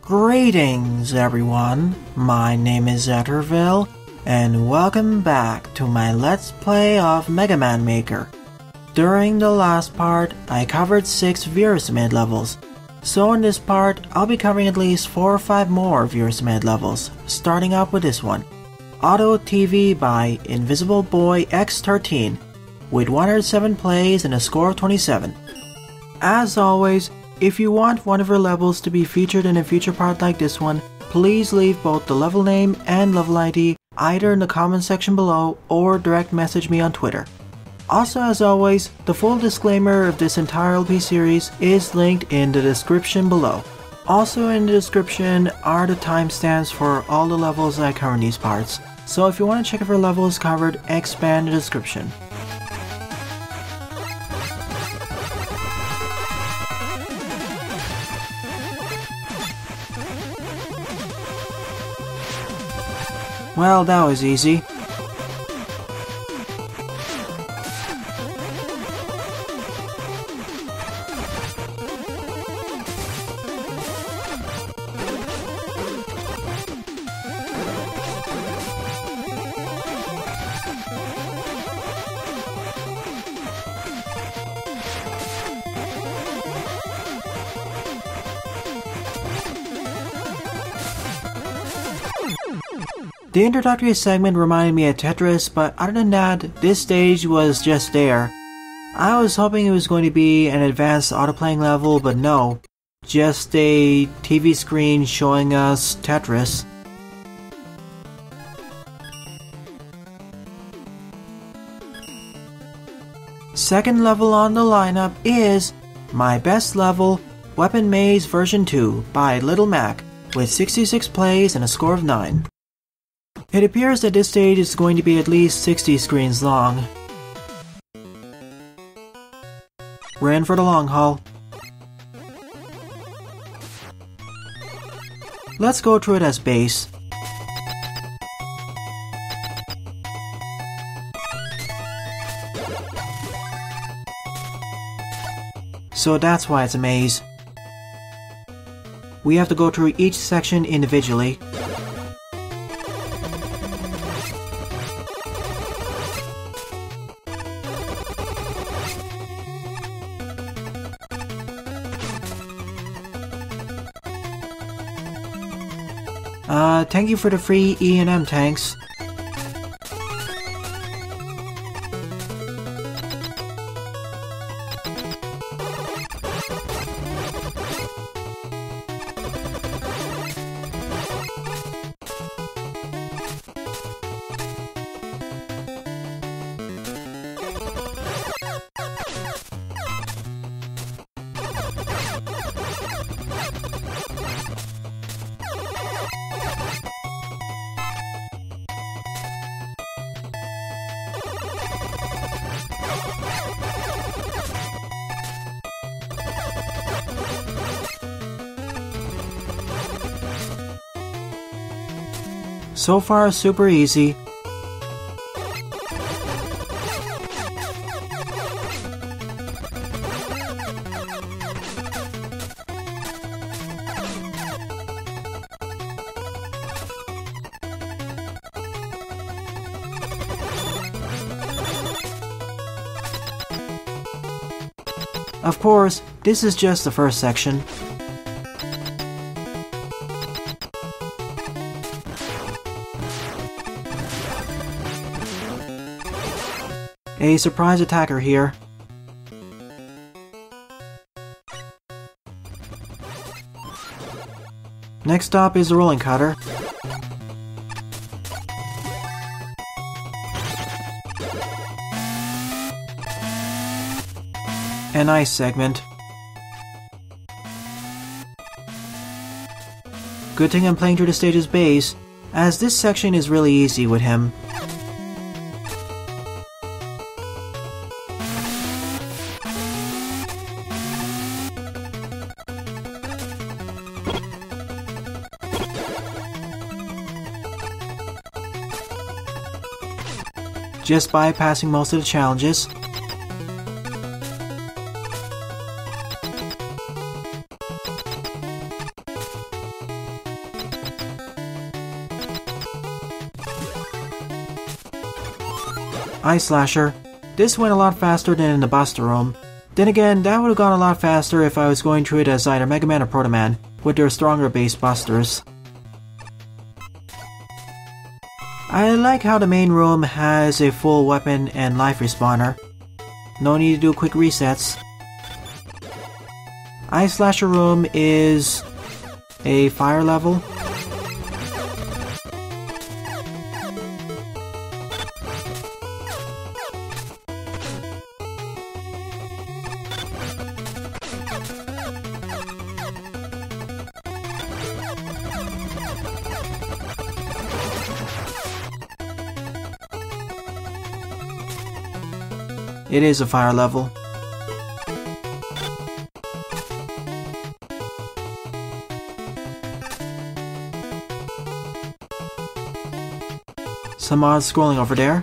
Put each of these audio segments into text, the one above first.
Greetings everyone, my name is Zetterville, and welcome back to my Let's Play of Mega Man Maker. During the last part, I covered 6 Virus-made levels, so in this part, I'll be covering at least 4 or 5 more Virus-made levels, starting out with this one, Auto TV by Invisible Boy X13, with 107 plays and a score of 27. As always, if you want one of your levels to be featured in a future part like this one, please leave both the level name and level ID either in the comment section below or direct message me on Twitter. Also, as always, the full disclaimer of this entire LP series is linked in the description below. Also in the description are the timestamps for all the levels I cover in these parts, so if you want to check if your level is covered, expand the description. Well, that was easy. The introductory segment reminded me of Tetris, but other than that, this stage was just there. I was hoping it was going to be an advanced auto-playing level, but no. Just a TV screen showing us Tetris. Second level on the lineup is my best level, Weapon Maze version 2 by Little Mac, with 66 plays and a score of 9. It appears that this stage is going to be at least 60 screens long. We're in for the long haul. Let's go through it as base. So that's why it's a maze. We have to go through each section individually. Thank you for the free E&M tanks. So far, super easy. Of course, this is just the first section. A surprise attacker here. Next stop is the rolling cutter. An ice segment. Good thing I'm playing through the stage's base, as this section is really easy with him. Just bypassing most of the challenges. Ice Slasher. This went a lot faster than in the Buster Room. Then again, that would have gone a lot faster if I was going through it as either Mega Man or Proto Man, with their stronger base busters. I like how the main room has a full weapon and life respawner. No need to do quick resets. Ice Slasher Room is a fire level. It is a fire level. Some odd scrolling over there.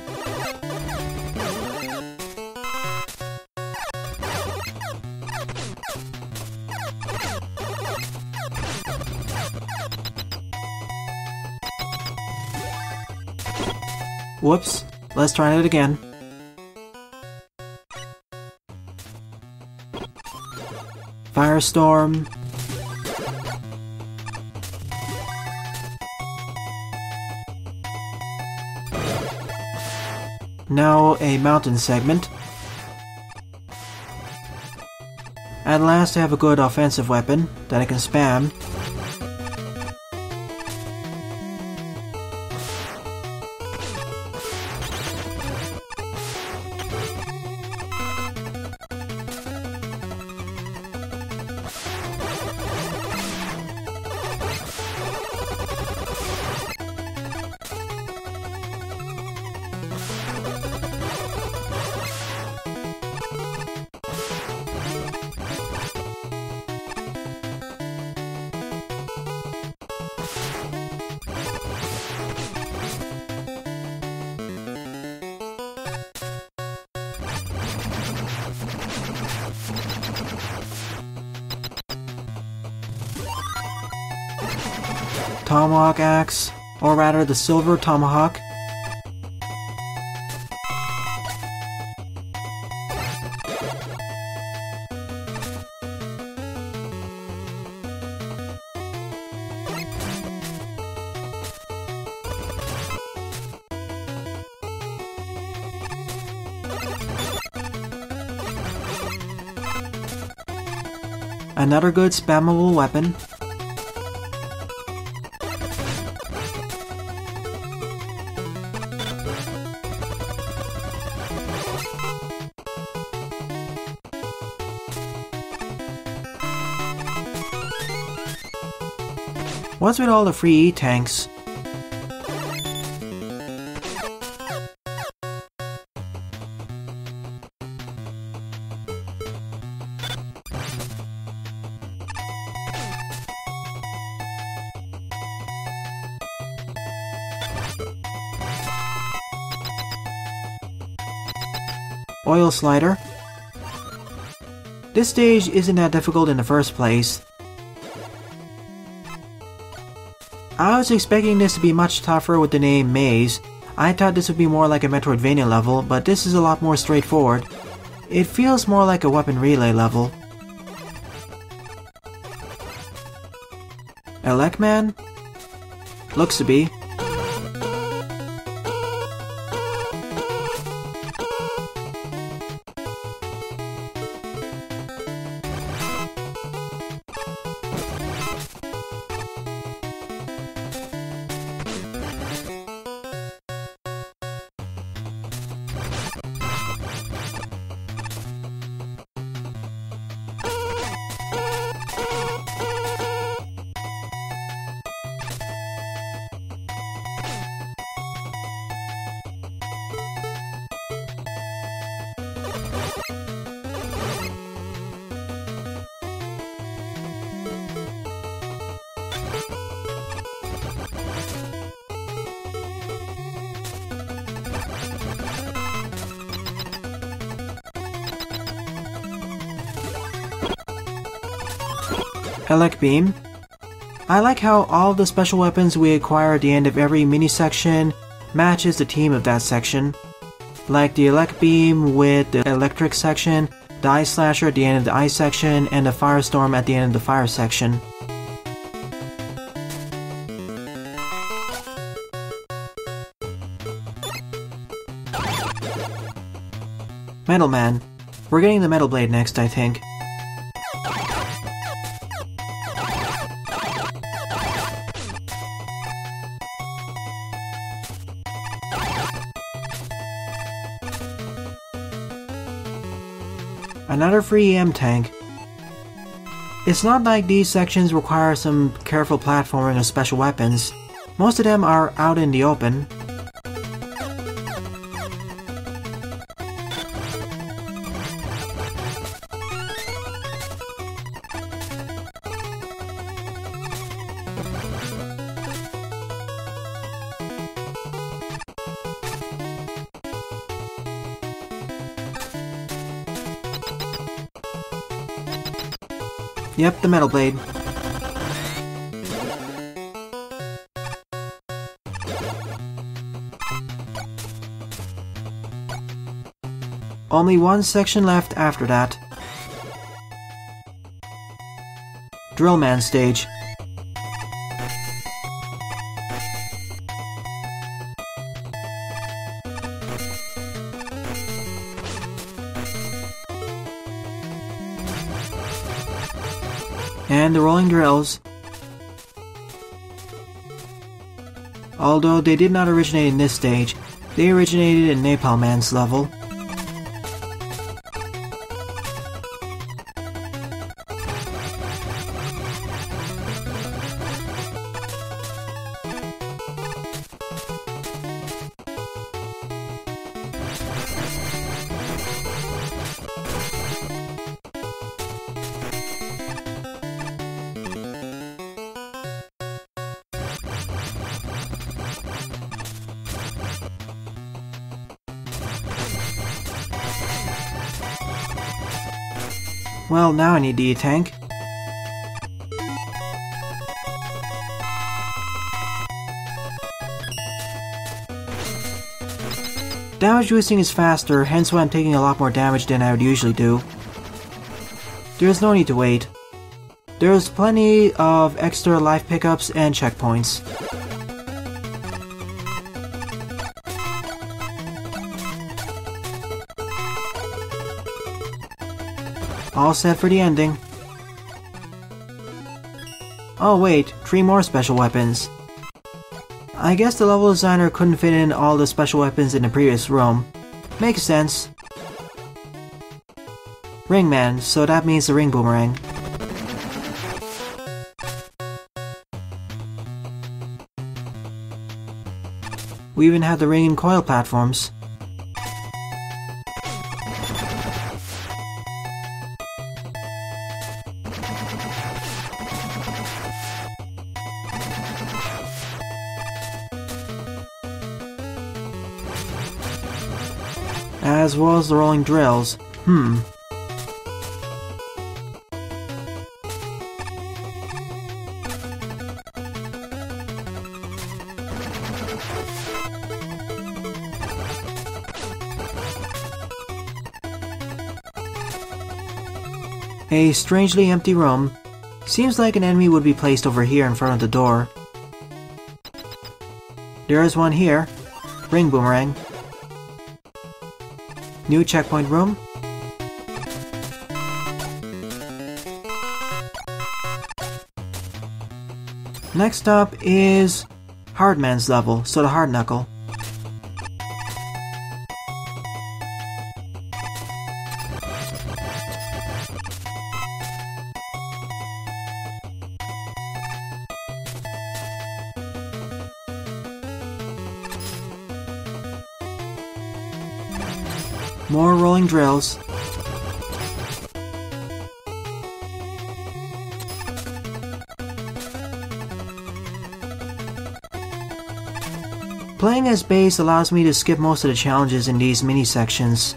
Whoops, let's try it again. Firestorm. Now a mountain segment. At last I have a good offensive weapon that I can spam. Tomahawk Axe, or rather the Silver Tomahawk. Another good spammable weapon. What's with all the free E-tanks? Oil Slider. This stage isn't that difficult in the first place. I was expecting this to be much tougher with the name Maze. I thought this would be more like a Metroidvania level, but this is a lot more straightforward. It feels more like a weapon relay level. Elecman? Looks to be. Elec Beam. I like how all the special weapons we acquire at the end of every mini-section matches the theme of that section. like the Elect Beam with the electric section, the Ice Slasher at the end of the ice section, and the Firestorm at the end of the fire section. Metal Man. We're getting the Metal Blade next, I think. Another free EM tank. It's not like these sections require some careful platforming of special weapons. Most of them are out in the open. Yep, the Metal Blade. Only one section left after that. Drill Man stage. And the rolling drills. Although they did not originate in this stage, they originated in Napalm Man's level. Well, now I need the E-Tank. Damage boosting is faster, hence why I'm taking a lot more damage than I would usually do. There is no need to wait. There is plenty of extra life pickups and checkpoints. All set for the ending. Oh wait, 3 more special weapons. I guess the level designer couldn't fit in all the special weapons in the previous room. Makes sense. Ring Man, so that means the Ring Boomerang. We even have the Ring and Coil platforms. As well as the rolling drills. A strangely empty room. Seems like an enemy would be placed over here in front of the door. There is one here. Ring Boomerang. New checkpoint room. Next up is Hardman's level, so the Hard Knuckle. More rolling drills. Playing as Bass allows me to skip most of the challenges in these mini sections.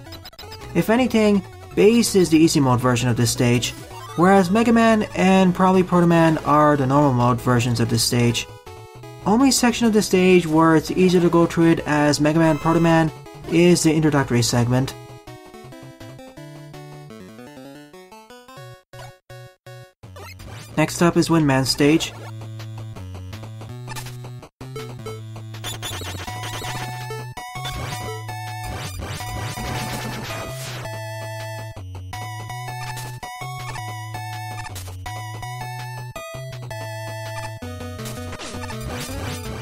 If anything, Bass is the easy mode version of this stage, whereas Mega Man and probably Proto Man are the normal mode versions of this stage. Only section of the stage where it's easier to go through it as Mega Man Proto Man is the introductory segment. Next up is Windman's stage.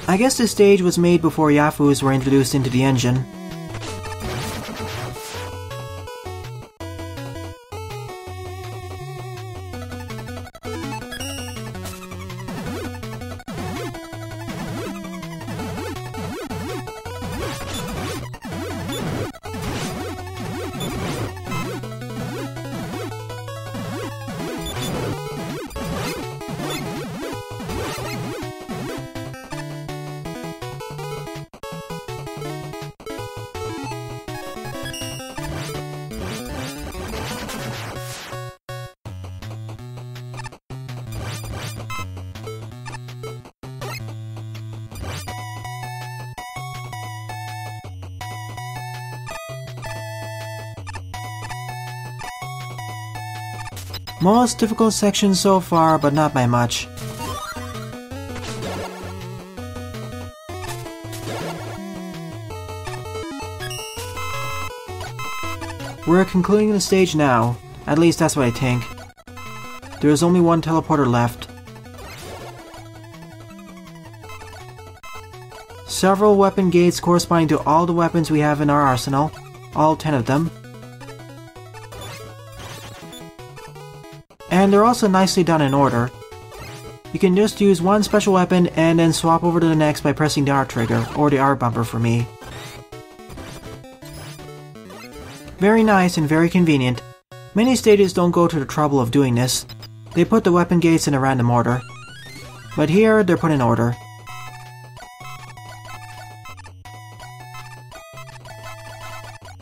I guess this stage was made before Yafus were introduced into the engine. Most difficult section so far, but not by much. We're concluding the stage now, at least that's what I think. There is only one teleporter left. Several weapon gates corresponding to all the weapons we have in our arsenal, all 10 of them. And they're also nicely done in order. You can just use one special weapon and then swap over to the next by pressing the R trigger, or the R bumper for me. Very nice and very convenient. Many stages don't go to the trouble of doing this. They put the weapon gates in a random order. But here, they're put in order.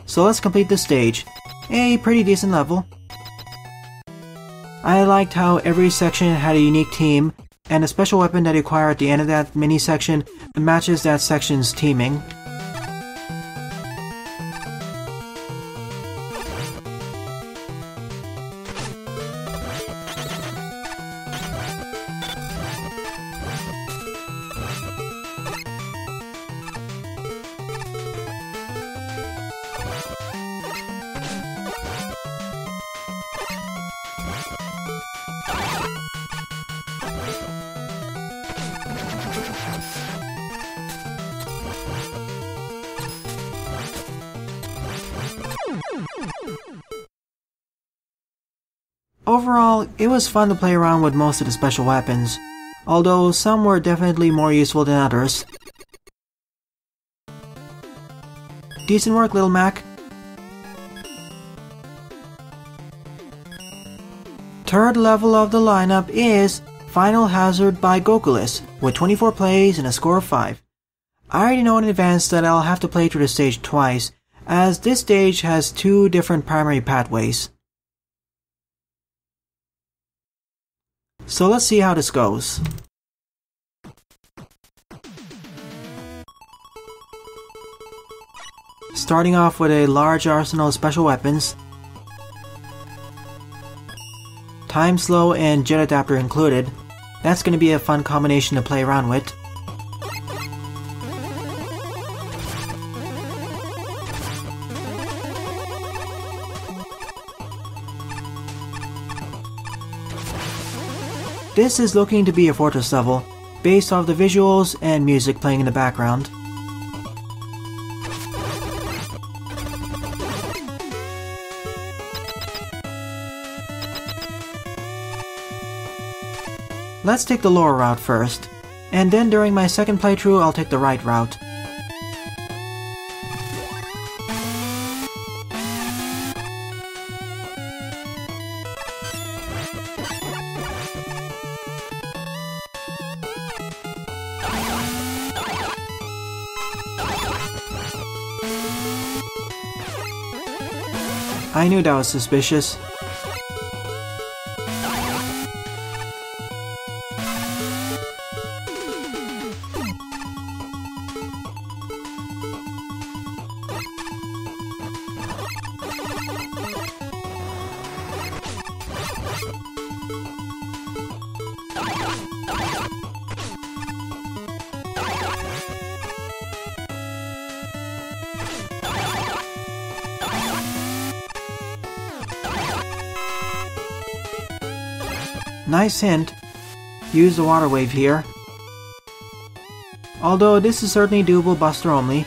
So let's complete this stage. A pretty decent level. I liked how every section had a unique team, and a special weapon that you acquire at the end of that mini section matches that section's teaming. Overall, it was fun to play around with most of the special weapons, although some were definitely more useful than others. Decent work, Little Mac. Third level of the lineup is Final Hazard by Gokuless, with 24 plays and a score of 5. I already know in advance that I'll have to play through the stage twice, as this stage has 2 different primary pathways. So let's see how this goes. Starting off with a large arsenal of special weapons. Time slow and jet adapter included. That's going to be a fun combination to play around with. This is looking to be a fortress level, based off the visuals and music playing in the background. Let's take the lower route first, and then during my second playthrough I'll take the right route. I knew that was suspicious. Nice hint. Use the water wave here. Although this is certainly doable Buster only.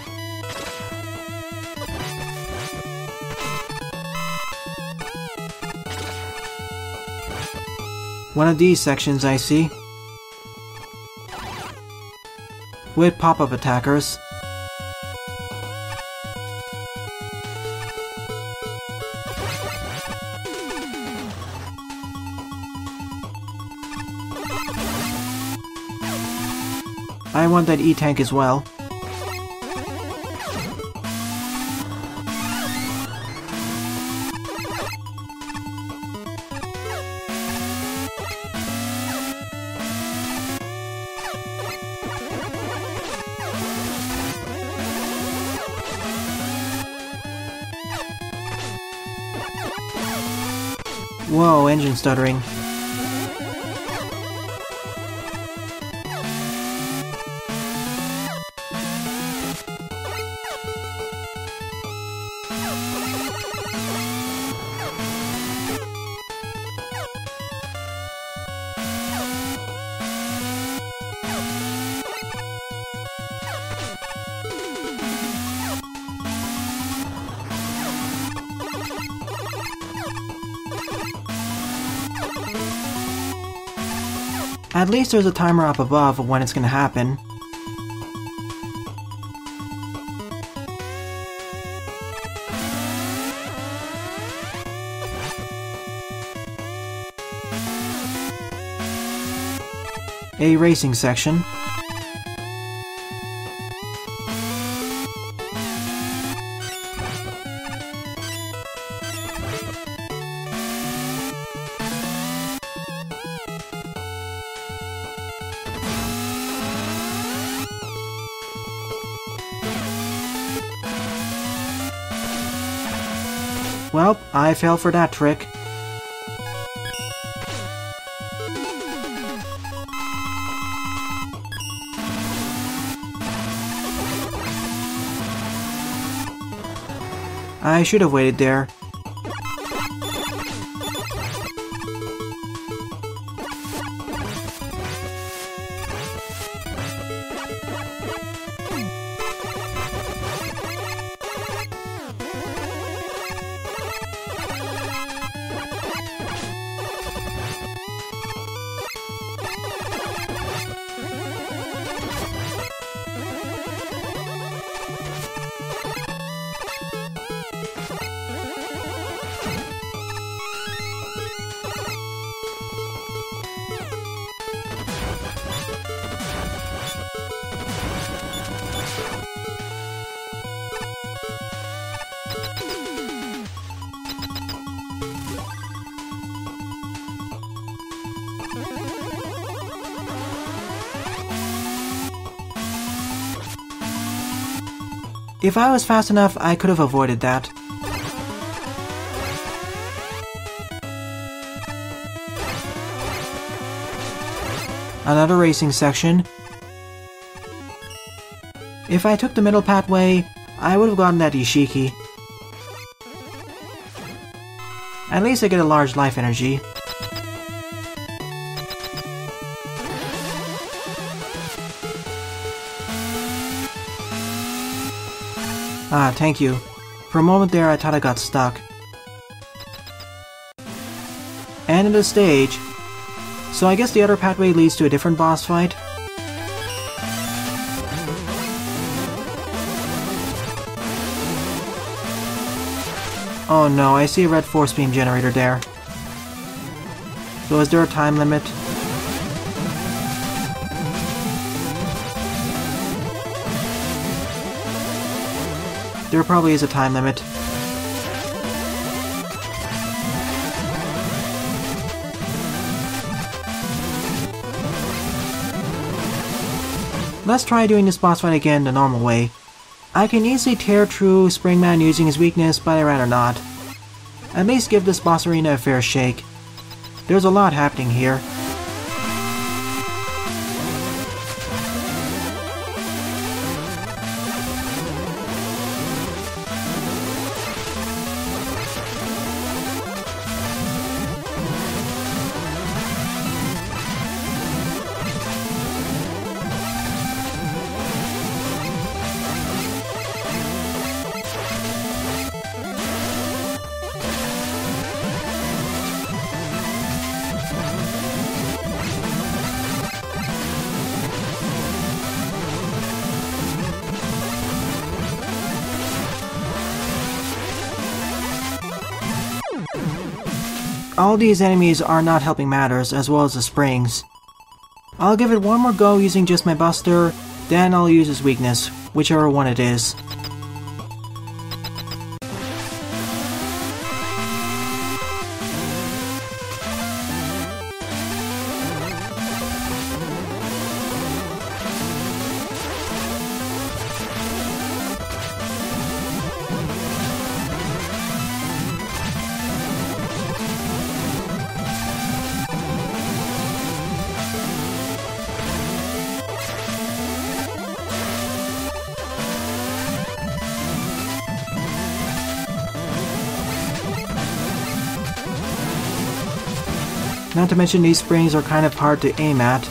One of these sections I see. With pop-up attackers. I want that E-tank as well. Whoa, engine stuttering. At least there's a timer up above of when it's gonna happen. A racing section. Well, I fell for that trick. I should have waited there. If I was fast enough, I could have avoided that. Another racing section. If I took the middle pathway, I would have gotten that Ishiki. At least I get a large life energy. Ah, thank you. For a moment there, I thought I got stuck. End of the stage. So I guess the other pathway leads to a different boss fight. Oh no, I see a red force beam generator there. So is there a time limit? There probably is a time limit. Let's try doing this boss fight again the normal way. I can easily tear through Springman using his weakness, but I'd rather not. At least give this boss arena a fair shake. There's a lot happening here. All these enemies are not helping matters, as well as the springs. I'll give it one more go using just my buster, then I'll use his weakness, whichever one it is. Not to mention these springs are kind of hard to aim at.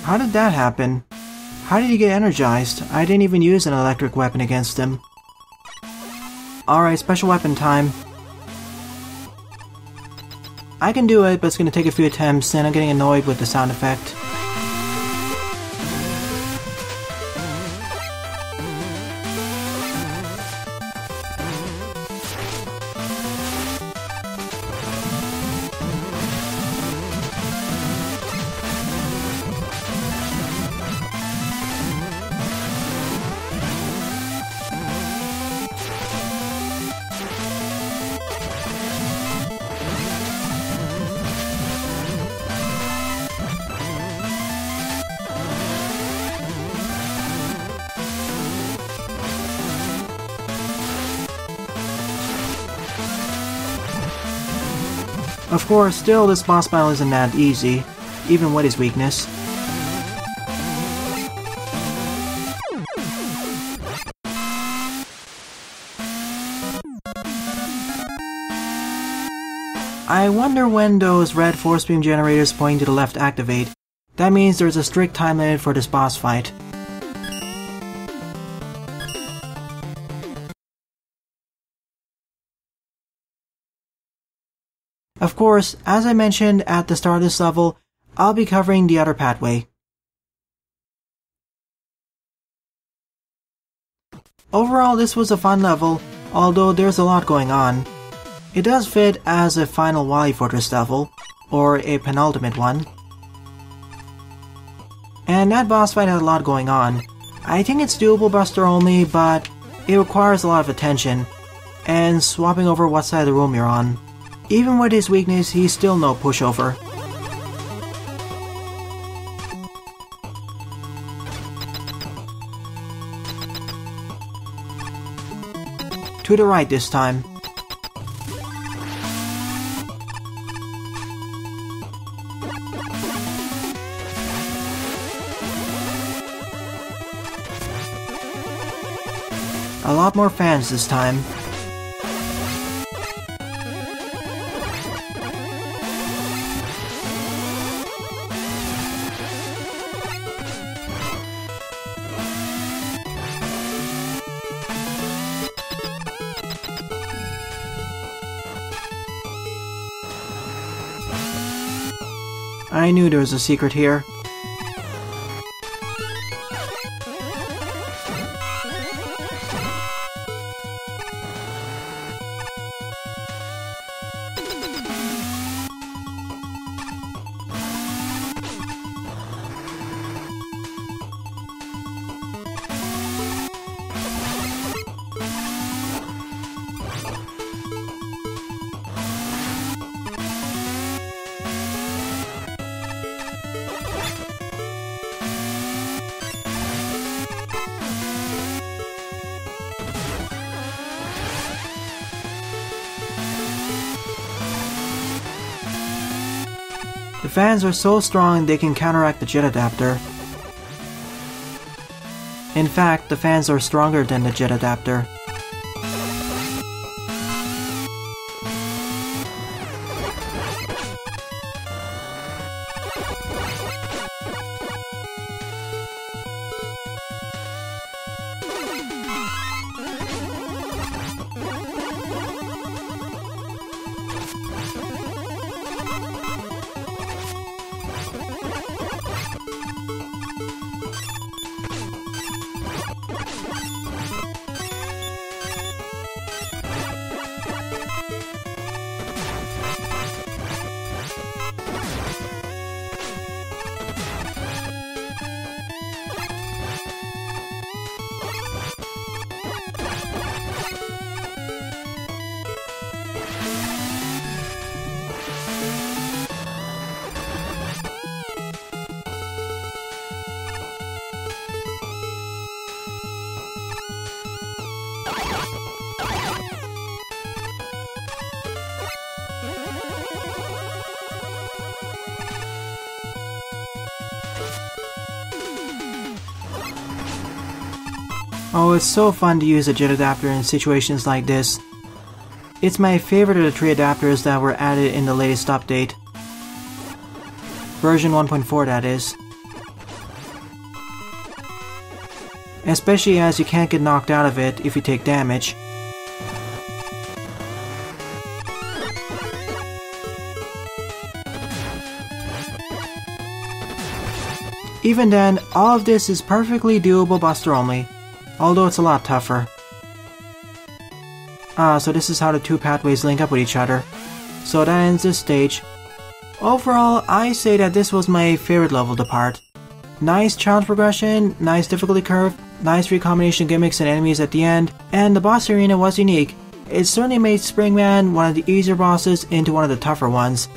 How did that happen? How did he get energized? I didn't even use an electric weapon against him. Alright, special weapon time. I can do it, but it's gonna take a few attempts, and I'm getting annoyed with the sound effect. Of course, still this boss battle isn't that easy, even with his weakness. I wonder when those red force beam generators pointing to the left activate. That means there's a strict time limit for this boss fight. Of course, as I mentioned at the start of this level, I'll be covering the other pathway. Overall, this was a fun level, although there's a lot going on. It does fit as a final Wally Fortress level, or a penultimate one. And that boss fight had a lot going on. I think it's doable buster only, but it requires a lot of attention, and swapping over what side of the room you're on. Even with his weakness, he's still no pushover. To the right this time. A lot more fans this time. I knew there was a secret here. The fans are so strong they can counteract the jet adapter. In fact, the fans are stronger than the jet adapter. Oh, it's so fun to use a jet adapter in situations like this. It's my favorite of the 3 adapters that were added in the latest update. Version 1.4, that is. Especially as you can't get knocked out of it if you take damage. Even then, all of this is perfectly doable buster only, although it's a lot tougher. So this is how the 2 pathways link up with each other. So that ends this stage. Overall, I say that this was my favorite level to part. Nice challenge progression, nice difficulty curve, nice recombination gimmicks and enemies at the end, and the boss arena was unique. It certainly made Springman one of the easier bosses into one of the tougher ones.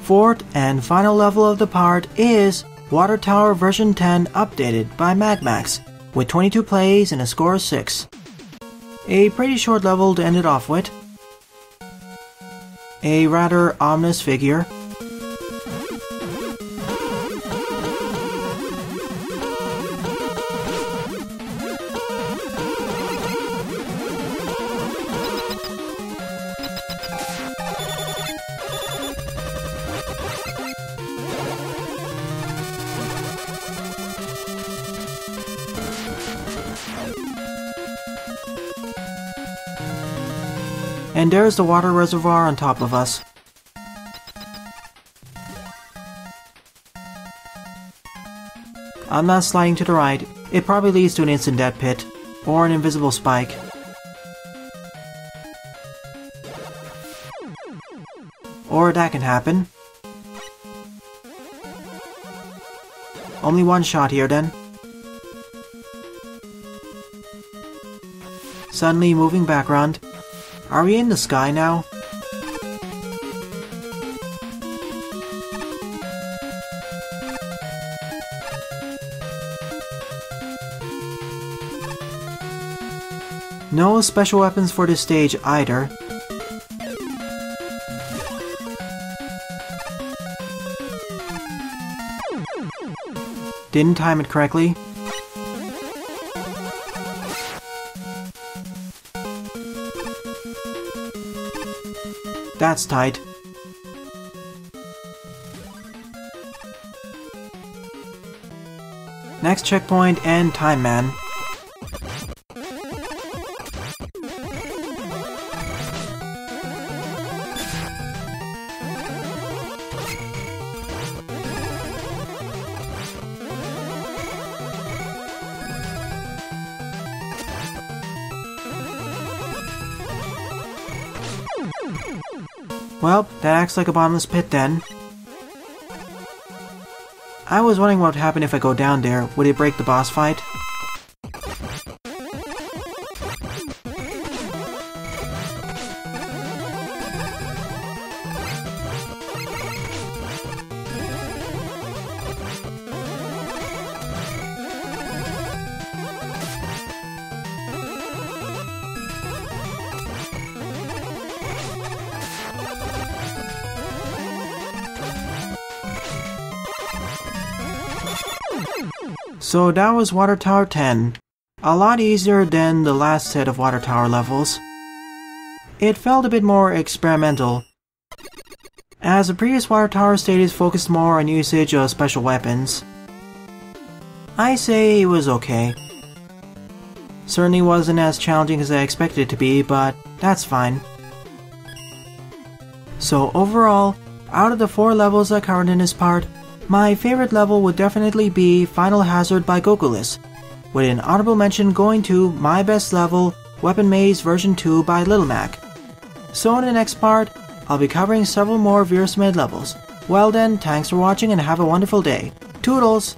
4th and final level of the part is Water Tower version 10 updated by MAGMAX, with 22 plays and a score of 6. A pretty short level to end it off with. A rather ominous figure. And there's the water reservoir on top of us. I'm not sliding to the right. It probably leads to an instant death pit, or an invisible spike. Or that can happen. Only one shot here then. Suddenly moving background. Are we in the sky now? No special weapons for this stage either. Didn't time it correctly. That's tight. Next checkpoint and Time Man. Well, that acts like a bottomless pit then. I was wondering what would happen if I go down there. Would it break the boss fight? So that was Water Tower 10. A lot easier than the last set of Water Tower levels. It felt a bit more experimental, as the previous Water Tower stages focused more on usage of special weapons. I say it was okay. Certainly wasn't as challenging as I expected it to be, but that's fine. So overall, out of the 4 levels I covered in this part, my favorite level would definitely be Final Hazard by Gokuless, with an honorable mention going to my best level, Weapon Maze version 2 by Little Mac. So in the next part, I'll be covering several more Virus Made levels. Well then, thanks for watching and have a wonderful day. Toodles!